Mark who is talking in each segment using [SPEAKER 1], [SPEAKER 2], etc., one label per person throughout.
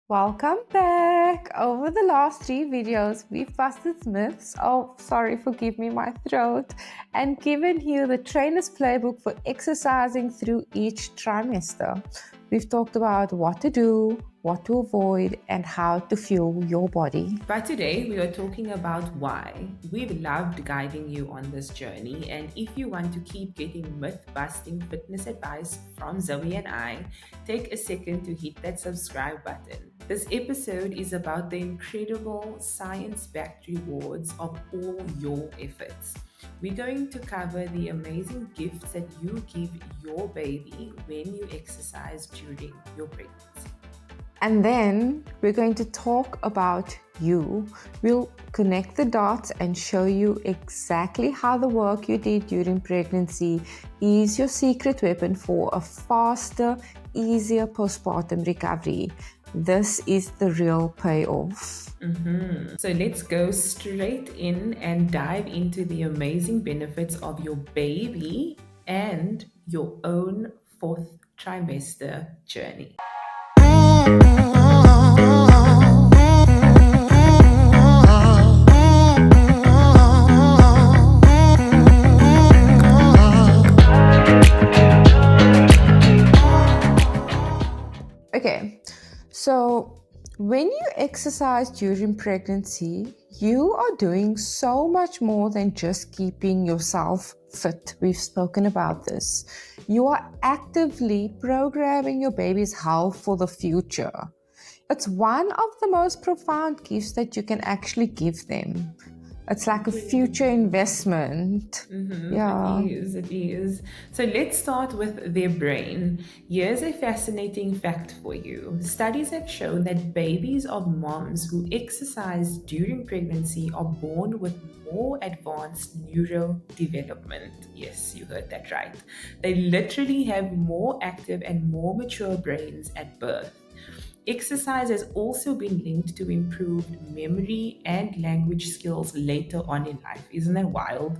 [SPEAKER 1] Welcome back! Over the last 3 videos, we've busted myths. Oh, sorry, forgive me my throat. And given you the trainer's playbook for exercising through each trimester. We've talked about what to do, what to avoid, and how to fuel your body.
[SPEAKER 2] But today we are talking about why. We've loved guiding you on this journey, and if you want to keep getting myth busting fitness advice from Zoe and I, take a second to hit that subscribe button. This episode is about the incredible science backed rewards of all your efforts. We're going to cover the amazing gifts that you give your baby when you exercise during your pregnancy.
[SPEAKER 1] And then we're going to talk about you. We'll connect the dots and show you exactly how the work you did during pregnancy is your secret weapon for a faster, easier postpartum recovery. This is the real payoff.
[SPEAKER 2] So let's go straight in and dive into the amazing benefits of your baby and your own fourth trimester journey.
[SPEAKER 1] Okay, so when you exercise during pregnancy, you are doing so much more than just keeping yourself fit. We've spoken about this. You are actively programming your baby's health for the future. It's one of the most profound gifts that you can actually give them. It's like a future investment. Yeah.
[SPEAKER 2] It is. So let's start with their brain. Here's a fascinating fact for you. Studies have shown that babies of moms who exercise during pregnancy are born with more advanced neurodevelopment. Yes, you heard that right. They literally have more active and more mature brains at birth. Exercise has also been linked to improved memory and language skills later on in life. Isn't that wild?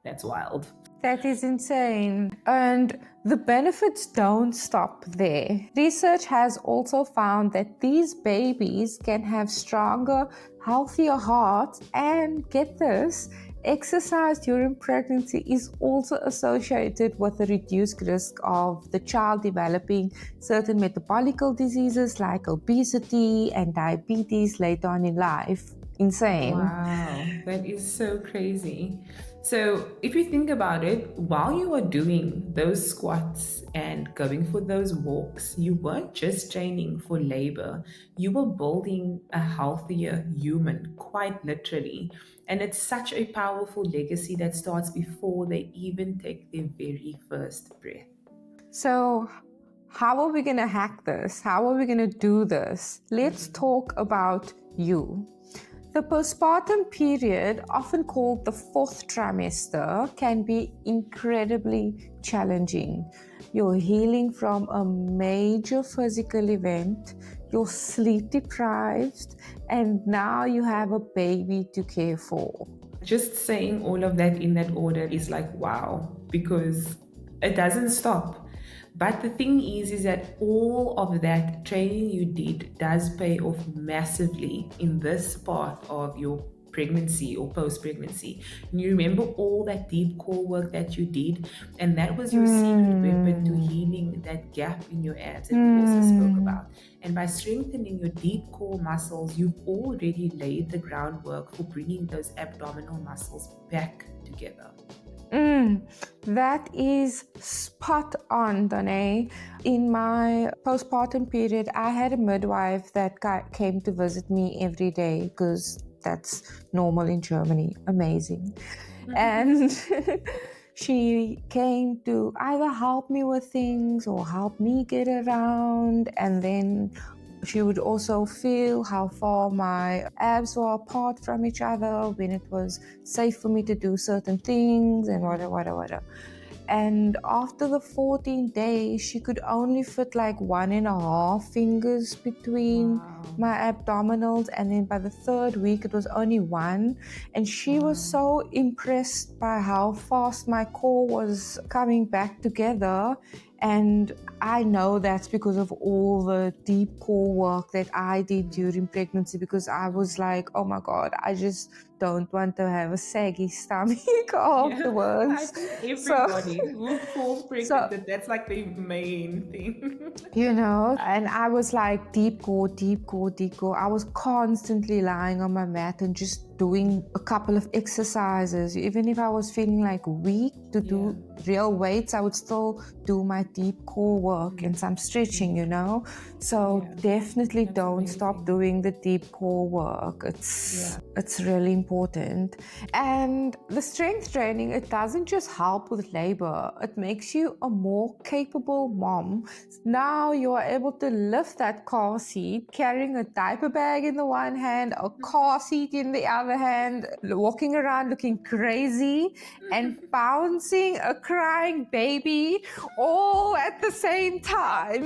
[SPEAKER 2] That's wild.
[SPEAKER 1] That is insane. And the benefits don't stop there. Research has also found that these babies can have stronger, healthier hearts, and get this, exercise during pregnancy is also associated with a reduced risk of the child developing certain metabolic diseases like obesity and diabetes later on in life. Insane.
[SPEAKER 2] Wow, that is so crazy. So, if you think about it, while you were doing those squats and going for those walks, you weren't just training for labor, you were building a healthier human, quite literally. And it's such a powerful legacy that starts before they even take their very first breath.
[SPEAKER 1] So, how are we going to hack this? How are we going to do this? Let's talk about you. The postpartum period, often called the fourth trimester, can be incredibly challenging. You're healing from a major physical event, you're sleep deprived, and now you have a baby to care for.
[SPEAKER 2] Just saying all of that in that order is like wow, because it doesn't stop. But the thing is that all of that training you did does pay off massively in this part of your pregnancy or post-pregnancy. And you remember all that deep core work that you did, and that was your secret weapon to healing that gap in your abs that we also spoke about. And by strengthening your deep core muscles, you've already laid the groundwork for bringing those abdominal muscles back together.
[SPEAKER 1] That is spot on, Donaé. In my postpartum period, I had a midwife that came to visit me every day because that's normal in Germany. Amazing. And she came to either help me with things or help me get around, and then she would also feel how far my abs were apart from each other, when it was safe for me to do certain things, and whatever. And after the 14 days, she could only fit like 1.5 fingers between my abdominals. And then by the 3rd week, it was only 1. And she was so impressed by how fast my core was coming back together. And I know that's because of all the deep core work that I did during pregnancy, because I was like, oh my God, I just don't want to have a saggy stomach
[SPEAKER 2] Yeah, I
[SPEAKER 1] afterwards.
[SPEAKER 2] think
[SPEAKER 1] So,
[SPEAKER 2] everybody who falls pregnant,
[SPEAKER 1] so
[SPEAKER 2] that's like the main thing.
[SPEAKER 1] and I was like deep core, deep core, deep core. I was constantly lying on my mat and just doing a couple of exercises. Even if I was feeling like weak to
[SPEAKER 2] Yeah.
[SPEAKER 1] do real weights, I would still do my deep core work and some stretching, So
[SPEAKER 2] Yeah.
[SPEAKER 1] definitely
[SPEAKER 2] That's
[SPEAKER 1] don't stop
[SPEAKER 2] amazing.
[SPEAKER 1] doing the deep core work.
[SPEAKER 2] Yeah.
[SPEAKER 1] It's really important. And the strength training, it doesn't just help with labor, it makes you a more capable mom. Now you are able to lift that car seat, carrying a diaper bag in the one hand, a car seat in the other hand, walking around looking crazy, and bouncing a crying baby all at the same time.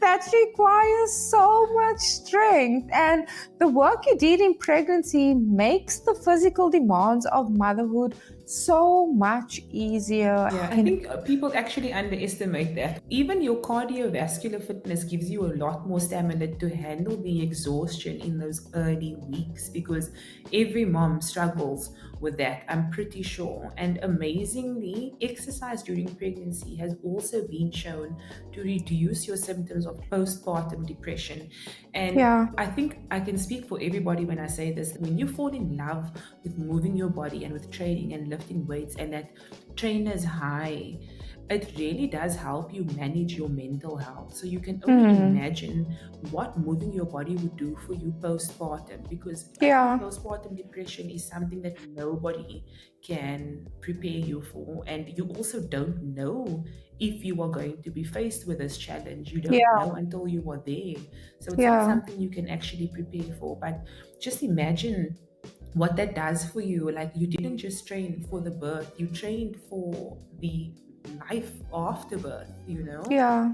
[SPEAKER 1] That requires so much strength. And the work you did in pregnancy makes the physical demands of motherhood so much easier.
[SPEAKER 2] Yeah, I think people actually underestimate that. Even your cardiovascular fitness gives you a lot more stamina to handle the exhaustion in those early weeks, because every mom struggles with that, I'm pretty sure. And amazingly, exercise during pregnancy has also been shown to reduce your symptoms of postpartum depression. And
[SPEAKER 1] Yeah,
[SPEAKER 2] I think I can speak for everybody when I say this. When you fall in love with moving your body and with training and lifting weights and that trainer's high, it really does help you manage your mental health. So you can only
[SPEAKER 1] hmm,
[SPEAKER 2] imagine what moving your body would do for you postpartum, because I think
[SPEAKER 1] yeah,
[SPEAKER 2] postpartum depression is something that nobody can prepare you for. And you also don't know if you are going to be faced with this challenge. You don't
[SPEAKER 1] yeah,
[SPEAKER 2] know until you are there. So it's not
[SPEAKER 1] yeah.
[SPEAKER 2] something you can actually prepare for. But just imagine what that does for you. Like, you didn't just train for the birth, you trained for the life after birth.
[SPEAKER 1] Yeah.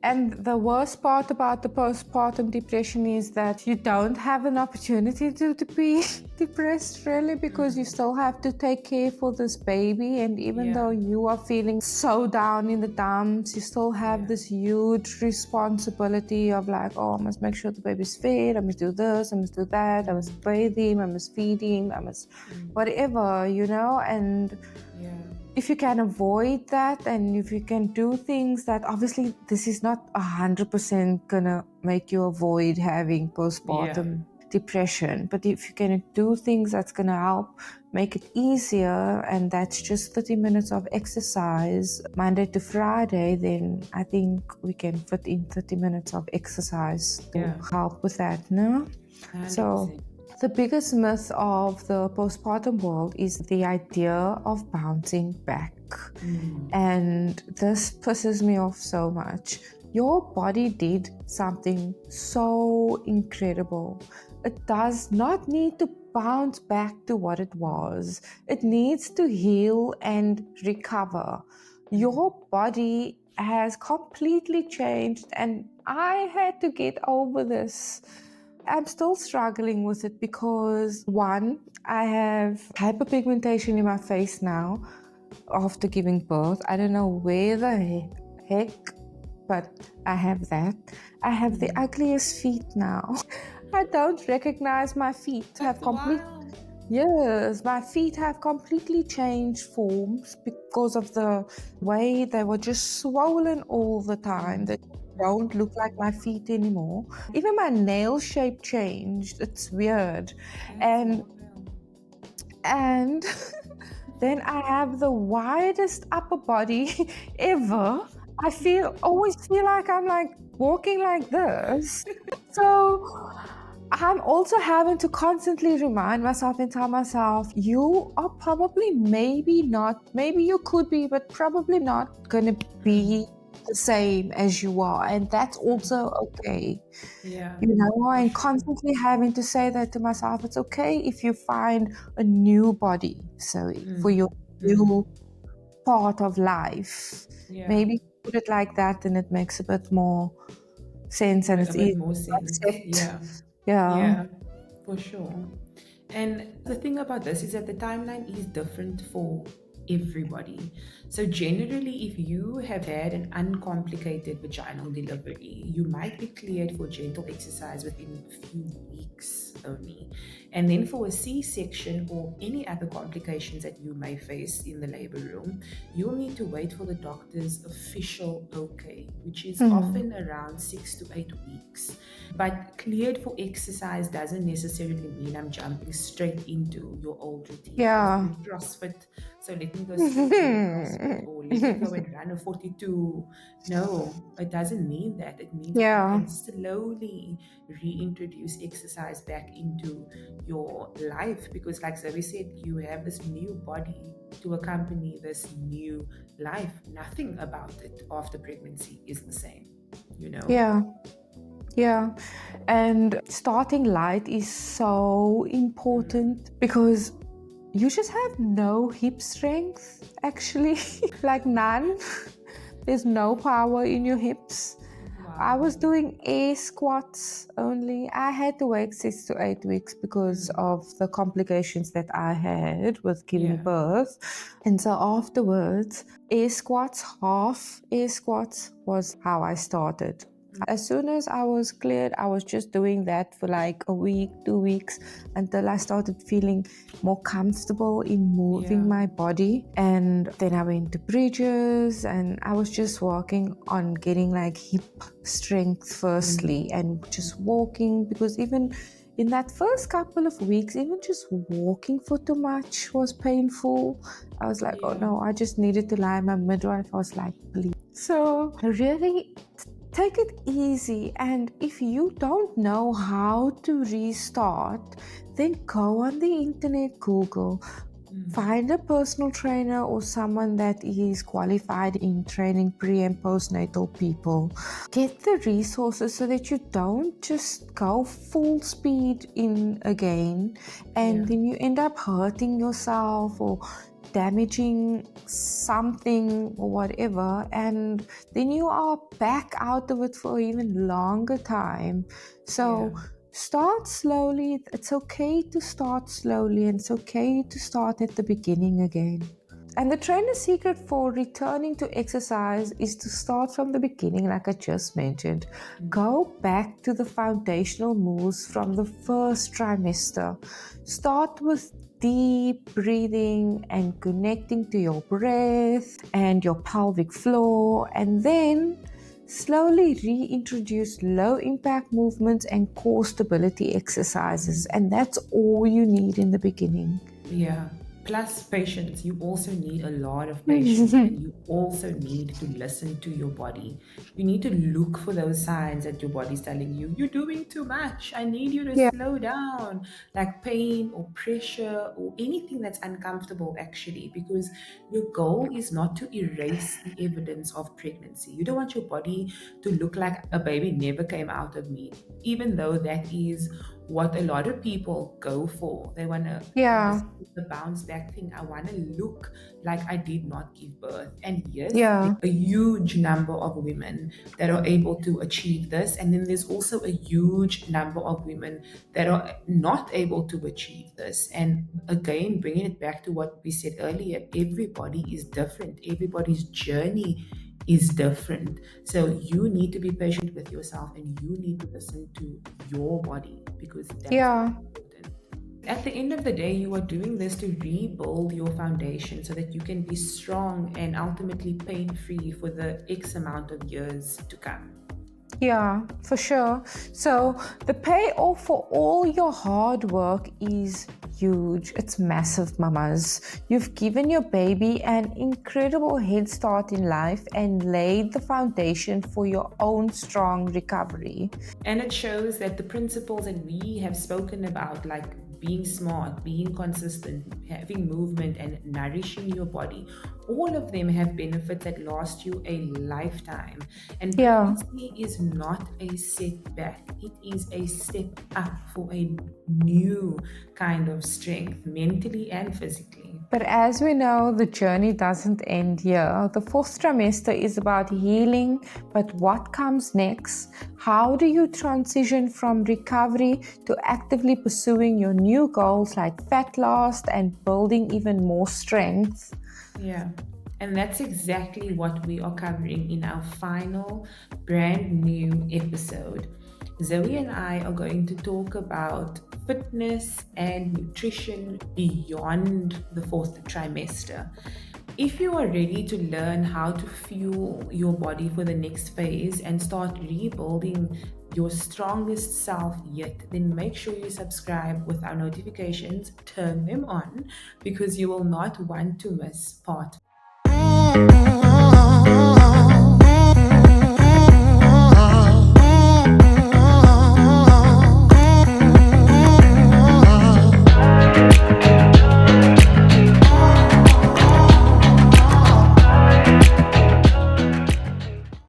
[SPEAKER 1] And the worst part about the postpartum depression is that you don't have an opportunity to be depressed, really, because you still have to take care for this baby. And even though
[SPEAKER 2] Yeah,
[SPEAKER 1] you are feeling so down in the dumps, you still have
[SPEAKER 2] yeah,
[SPEAKER 1] this huge responsibility of like, oh, I must make sure the baby's fed, I must do this, I must do that, I must bathe him, I must feed him, I must whatever. And
[SPEAKER 2] yeah,
[SPEAKER 1] if you can avoid that, and if you can do things that, obviously this is not 100% gonna make you avoid having
[SPEAKER 2] yeah,
[SPEAKER 1] postpartum depression, but if you can do things that's gonna help make it easier, and that's just 30 minutes of exercise Monday to Friday, then I think we can fit in 30 minutes of exercise to
[SPEAKER 2] yeah,
[SPEAKER 1] help with that, no? So
[SPEAKER 2] 100%.
[SPEAKER 1] the biggest myth of the postpartum world is the idea of bouncing back.
[SPEAKER 2] Mm,
[SPEAKER 1] And this pisses me off so much. Your body did something so incredible. It does not need to bounce back to what it was, it needs to heal and recover. Your body has completely changed, and I had to get over this. I'm still struggling with it because, one, I have hyperpigmentation in my face now after giving birth. I don't know where the heck, but I have that. I have the ugliest feet now. I don't recognize my feet.
[SPEAKER 2] that's wild.
[SPEAKER 1] Yes, my feet have completely changed forms because of the way they were just swollen all the time. They don't look like my feet anymore. Even my nail shape changed. It's weird.
[SPEAKER 2] That's
[SPEAKER 1] And
[SPEAKER 2] wild.
[SPEAKER 1] and then I have the widest upper body ever. Always feel like I'm like walking like this. So I'm also having to constantly remind myself and tell myself, you are probably maybe you could be, but probably not going to be the same as you are. And that's also okay.
[SPEAKER 2] Yeah, for
[SPEAKER 1] And
[SPEAKER 2] sure.
[SPEAKER 1] constantly having to say that to myself, it's okay if you find a new body. So for your new part of life,
[SPEAKER 2] Yeah,
[SPEAKER 1] maybe put it like that, and it makes a bit more sense and
[SPEAKER 2] a
[SPEAKER 1] it's easy
[SPEAKER 2] bit more
[SPEAKER 1] to
[SPEAKER 2] sense.
[SPEAKER 1] accept.
[SPEAKER 2] Yeah,
[SPEAKER 1] Yeah.
[SPEAKER 2] yeah, for sure. And the thing about this is that the timeline is different for everybody. So, generally, if you have had an uncomplicated vaginal delivery, you might be cleared for gentle exercise within a few weeks only. And then for a C section or any other complications that you may face in the labor room, you'll need to wait for the doctor's official okay, which is often around 6 to 8 weeks. But cleared for exercise doesn't necessarily mean I'm jumping straight into your old routine. I was
[SPEAKER 1] Yeah.
[SPEAKER 2] doing CrossFit, so let me go straight to the CrossFit, or let me go and run a 42. No, it doesn't mean that. It means that you
[SPEAKER 1] Yeah.
[SPEAKER 2] can slowly reintroduce exercise back into your life, because, like Zoe said, you have this new body to accompany this new life. Nothing about it after pregnancy is the same, you know?
[SPEAKER 1] Yeah. Yeah. And starting light is so important because you just have no hip strength, actually. Like none. There's no power in your hips. I was
[SPEAKER 2] Wow.
[SPEAKER 1] doing air squats only. I had to wait 6 to 8 weeks because of the complications that I had with giving
[SPEAKER 2] Yeah.
[SPEAKER 1] birth. And so afterwards, air squats, half air squats was how I started. As soon as I was cleared, I was just doing that for like a week, 2 weeks, until I started feeling more comfortable in moving
[SPEAKER 2] Yeah.
[SPEAKER 1] my body. And then I went to bridges and I was just working on getting like hip strength firstly and just walking, because even in that first couple of weeks, even just walking for too much was painful. I was like, oh
[SPEAKER 2] Yeah.
[SPEAKER 1] no, I just needed to lie. My midwife was like, please. So really take it easy, and if you don't know how to restart, then go on the internet, Google, find a personal trainer or someone that is qualified in training pre and postnatal people. Get the resources so that you don't just go full speed in again and
[SPEAKER 2] Yeah.
[SPEAKER 1] then you end up hurting yourself or damaging something or whatever, and then you are back out of it for even longer time. So
[SPEAKER 2] Yeah.
[SPEAKER 1] start slowly. It's okay to start slowly, and it's okay to start at the beginning again. And the trainer's secret for returning to exercise is to start from the beginning, like I just mentioned. Go back to the foundational moves from the first trimester. Start with deep breathing and connecting to your breath and your pelvic floor, and then slowly reintroduce low impact movements and core stability exercises. And that's all you need in the beginning.
[SPEAKER 2] Yeah. Plus patience. You also need a lot of patience, and you also need to listen to your body. You need to look for those signs that your body's telling you, you're doing too much. I need you to
[SPEAKER 1] Yeah.
[SPEAKER 2] slow down, like pain or pressure or anything that's uncomfortable, actually, because your goal is not to erase the evidence of pregnancy. You don't want your body to look like a baby never came out of me, even though that is what a lot of people go for. They want to,
[SPEAKER 1] Yeah.
[SPEAKER 2] the bounce back thing. I want to look like I did not give birth. And yes, there's
[SPEAKER 1] Yeah.
[SPEAKER 2] a huge number of women that are able to achieve this. And then there's also a huge number of women that are not able to achieve this. And again, bringing it back to what we said earlier, everybody is different. Everybody's journey is different. So you need to be patient with yourself, and you need to listen to your body, because that's
[SPEAKER 1] Yeah.
[SPEAKER 2] important. At the end of the day, you are doing this to rebuild your foundation so that you can be strong and ultimately pain free for the X amount of years to come.
[SPEAKER 1] Yeah, for sure. So the payoff for all your hard work is huge. It's massive, mamas. You've given your baby an incredible head start in life and laid the foundation for your own strong recovery.
[SPEAKER 2] And it shows that the principles that we have spoken about, like being smart, being consistent, having movement, and nourishing your body, all of them have benefits that last you a lifetime. And
[SPEAKER 1] Yeah.
[SPEAKER 2] pregnancy is not a setback, it is a step up for a new kind of strength, mentally and physically.
[SPEAKER 1] But as we know, the journey doesn't end here. The fourth trimester is about healing, but what comes next? How do you transition from recovery to actively pursuing your new goals like fat loss and building even more strength?
[SPEAKER 2] Yeah. And that's exactly what we are covering in our final brand new episode. Zoe and I are going to talk about fitness and nutrition beyond the fourth trimester. If you are ready to learn how to fuel your body for the next phase and start rebuilding your strongest self yet, then make sure you subscribe with our notifications, turn them on, because you will not want to miss part